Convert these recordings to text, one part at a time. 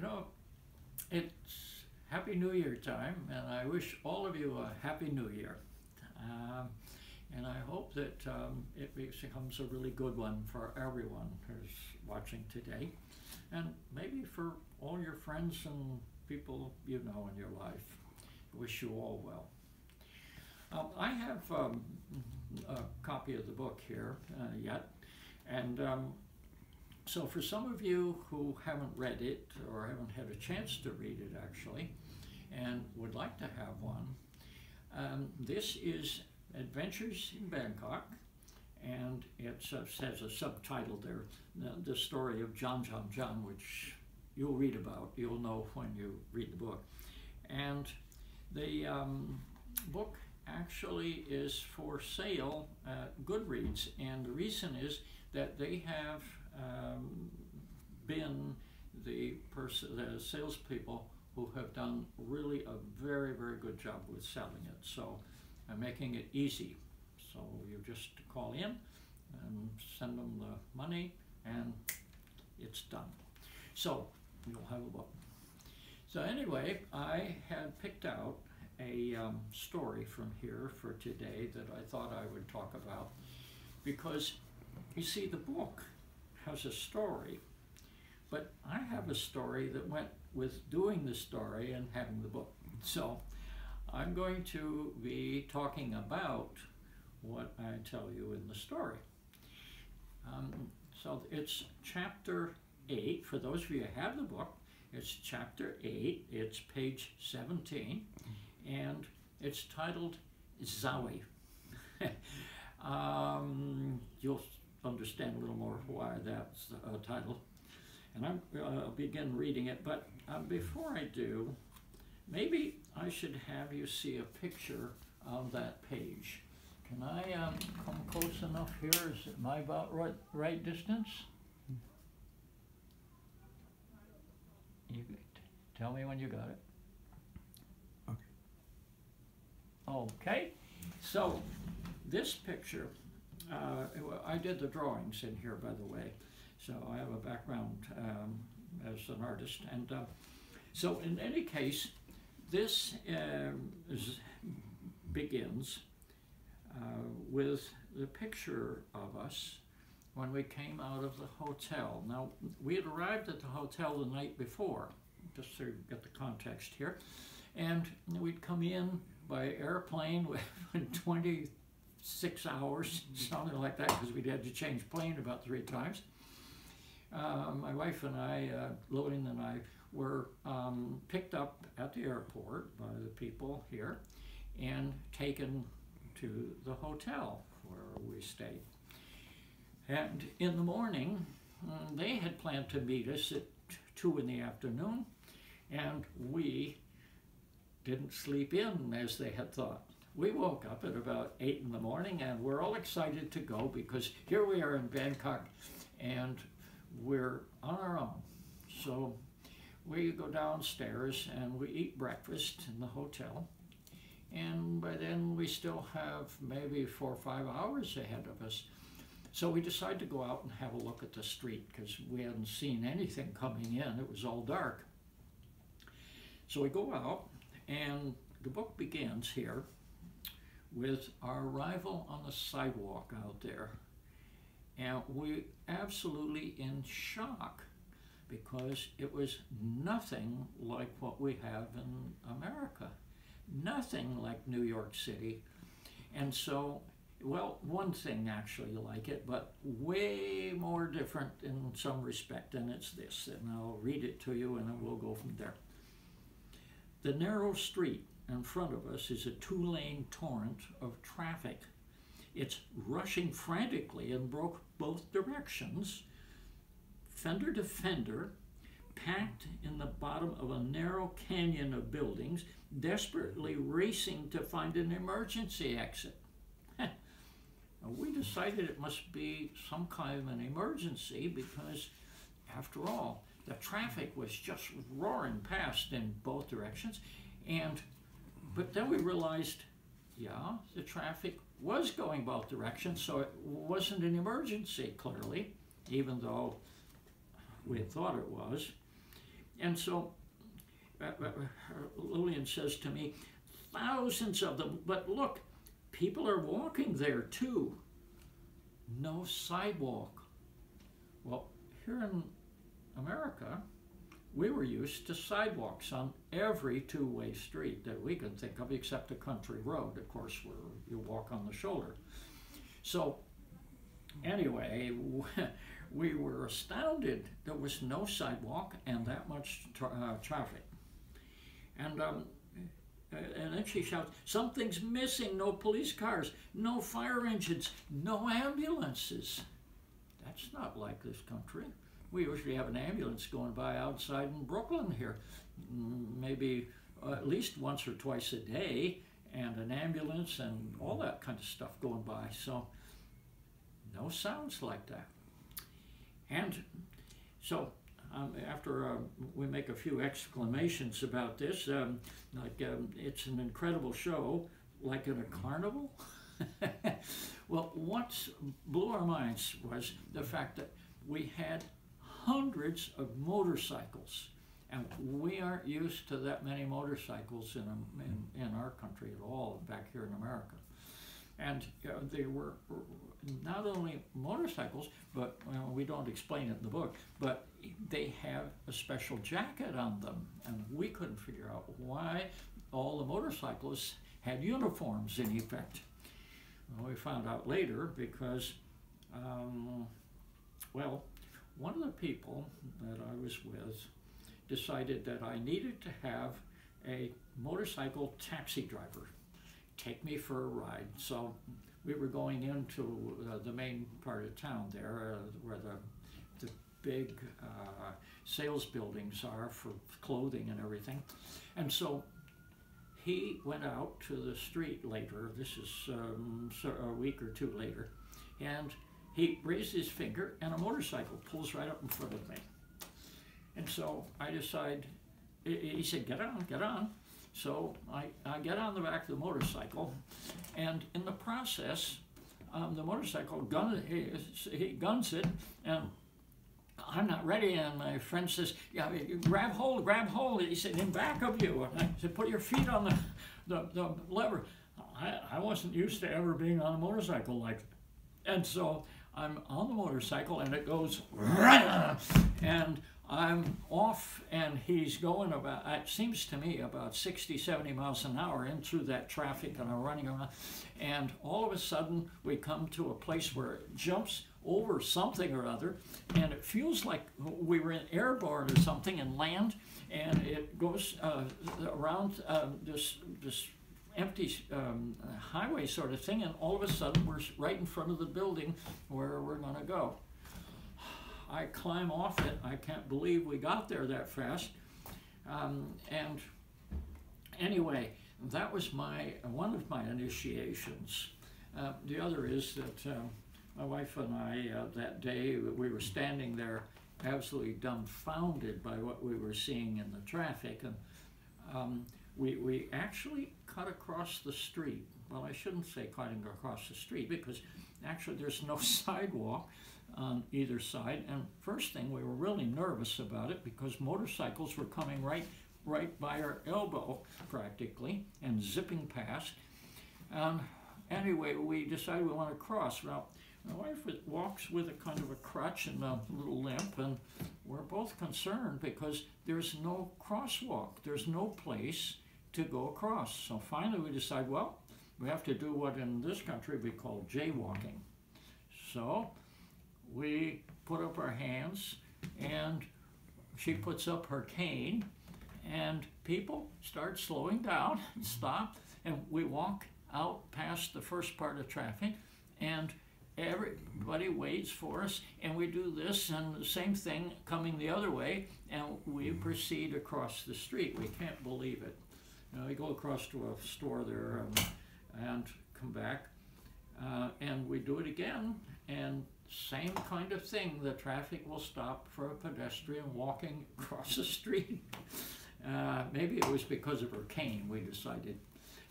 know, it's Happy New Year time, and I wish all of you a Happy New Year. And I hope that it becomes a really good one for everyone who's watching today, and maybe for all your friends and people you know in your life. I wish you all well. I have a copy of the book here yet, and so for some of you who haven't read it or haven't had a chance to read it actually, and would like to have one, this is Adventures in Bangkok, and it has a subtitle there, the story of John, which you'll read about. You'll know when you read the book. And the book actually is for sale at Goodreads, and the reason is that they have been the salespeople who have done really a very, very good job with selling it. So I'm making it easy. So you just call in and send them the money and it's done. So you'll have a book. So anyway, I had picked out a story from here for today that I thought I would talk about, because you see, the book has a story, but I have a story that went with doing the story and having the book. So I'm going to be talking about what I tell you in the story. So it's chapter 8. For those of you who have the book, it's chapter 8. It's page 17, and it's titled Zawi. You'll understand a little more why that's the title. And I'll begin reading it, but before I do, maybe I should have you see a picture of that page. Can I come close enough here? Am I about right distance? You tell me when you got it. Okay. So this picture, I did the drawings in here, by the way. So I have a background as an artist, and so in any case, this begins with the picture of us when we came out of the hotel. Now, we had arrived at the hotel the night before, just so you get the context here, and we'd come in by airplane within 26 hours, something like that, because we'd had to change plane about 3 times. My wife and I, Lillian and I, were picked up at the airport by the people here and taken to the hotel where we stayed. And in the morning, they had planned to meet us at 2 in the afternoon, and we didn't sleep in as they had thought. We woke up at about 8 in the morning, and we're all excited to go because here we are in Bangkok and we're on our own. So we go downstairs and we eat breakfast in the hotel, and by then we still have maybe 4 or 5 hours ahead of us. So we decided to go out and have a look at the street because we hadn't seen anything coming in. It was all dark. So we go out, and the book begins here with our arrival on the sidewalk out there. And we absolutely in shock because it was nothing like what we have in America. Nothing like New York City. And so, well, one thing actually like it, but way more different in some respect, and it's this. And I'll read it to you and then we'll go from there. The narrow street in front of us is a 2-lane torrent of traffic. It's rushing frantically in both directions, fender to fender, packed in the bottom of a narrow canyon of buildings, desperately racing to find an emergency exit. We decided it must be some kind of an emergency because, after all, the traffic was just roaring past in both directions. But then we realized, yeah, the traffic was going both directions, so it wasn't an emergency, clearly, even though we thought it was. And so Lillian says to me, thousands of them, but look, people are walking there too. No sidewalk. Well, here in America, we were used to sidewalks on every two-way street that we could think of, except a country road, of course, where you walk on the shoulder. So anyway, we were astounded. There was no sidewalk and that much traffic. And then she shouts, something's missing, no police cars, no fire engines, no ambulances. That's not like this country. We usually have an ambulance going by outside in Brooklyn here, maybe at least once or twice a day, and an ambulance and all that kind of stuff going by. So no sounds like that. And so after we make a few exclamations about this, it's an incredible show, like in a carnival. Well, what blew our minds was the fact that we had hundreds of motorcycles, and we aren't used to that many motorcycles in our country at all, back here in America. And they were not only motorcycles, but we don't explain it in the book, but they have a special jacket on them, and we couldn't figure out why all the motorcyclists had uniforms in effect. Well, we found out later because, well, one of the people that I was with decided that I needed to have a motorcycle taxi driver take me for a ride. So we were going into the main part of town there, where the big sales buildings are for clothing and everything. And so he went out to the street later, this is a week or two later, and he raised his finger and a motorcycle pulls right up in front of me. And so I decide, he said, get on, get on. So I get on the back of the motorcycle, and in the process, the motorcycle he guns it, and I'm not ready, and my friend says, yeah, grab hold. He said, in back of you. And I said, put your feet on the lever. I wasn't used to ever being on a motorcycle like that. And so I'm on the motorcycle, and it goes, and I'm off, and he's going about, it seems to me, about 60, 70 miles an hour in through that traffic, and I'm running around. And all of a sudden, we come to a place where it jumps over something or other, and it feels like we were in airborne or something and land, and it goes around this empty highway sort of thing, and all of a sudden we're right in front of the building where we're going to go. I climb off it. I can't believe we got there that fast. And anyway, that was one of my initiations. The other is that my wife and I, that day, we were standing there absolutely dumbfounded by what we were seeing in the traffic. And we actually cut across the street. Well, I shouldn't say cutting across the street, because actually there's no sidewalk on either side. And first thing, we were really nervous about it because motorcycles were coming right by our elbow practically and zipping past. Anyway, we decided we want to cross. Now, my wife walks with a kind of a crutch and a little limp, and we're both concerned because there's no crosswalk. There's no place to go across. So finally we decide, well, we have to do what in this country we call jaywalking. So we put up our hands, and she puts up her cane, and people start slowing down and stop, and we walk out past the first part of traffic, and everybody waits for us, and we do this and the same thing coming the other way, and we proceed across the street. We can't believe it. We go across to a store there and come back, and we do it again, and same kind of thing. The traffic will stop for a pedestrian walking across the street. Maybe it was because of her cane, we decided.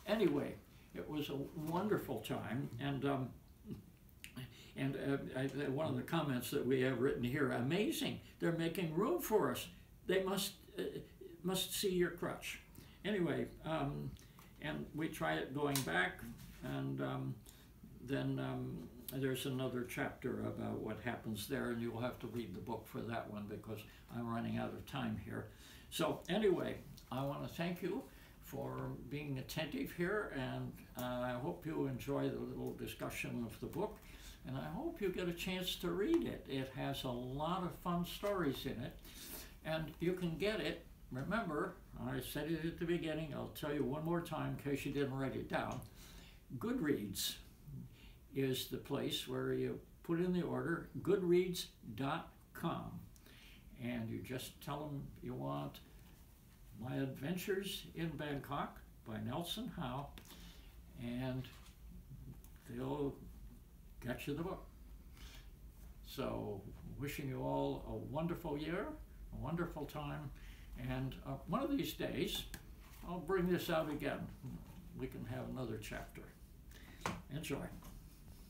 Anyway, it was a wonderful time, and one of the comments that we have written here, amazing, they're making room for us. they must see your crutch. Anyway, and we try it going back, and then there's another chapter about what happens there, and you'll have to read the book for that one because I'm running out of time here. So anyway, I want to thank you for being attentive here, and I hope you enjoy the little discussion of the book, and I hope you get a chance to read it. It has a lot of fun stories in it, and you can get it. Remember, I said it at the beginning, I'll tell you one more time in case you didn't write it down. Goodreads is the place where you put in the order, goodreads.com, and you just tell them you want My Adventures in Bangkok by Nelson Howe, and they'll get you the book. So, wishing you all a wonderful year, a wonderful time, and one of these days, I'll bring this out again. We can have another chapter. Enjoy.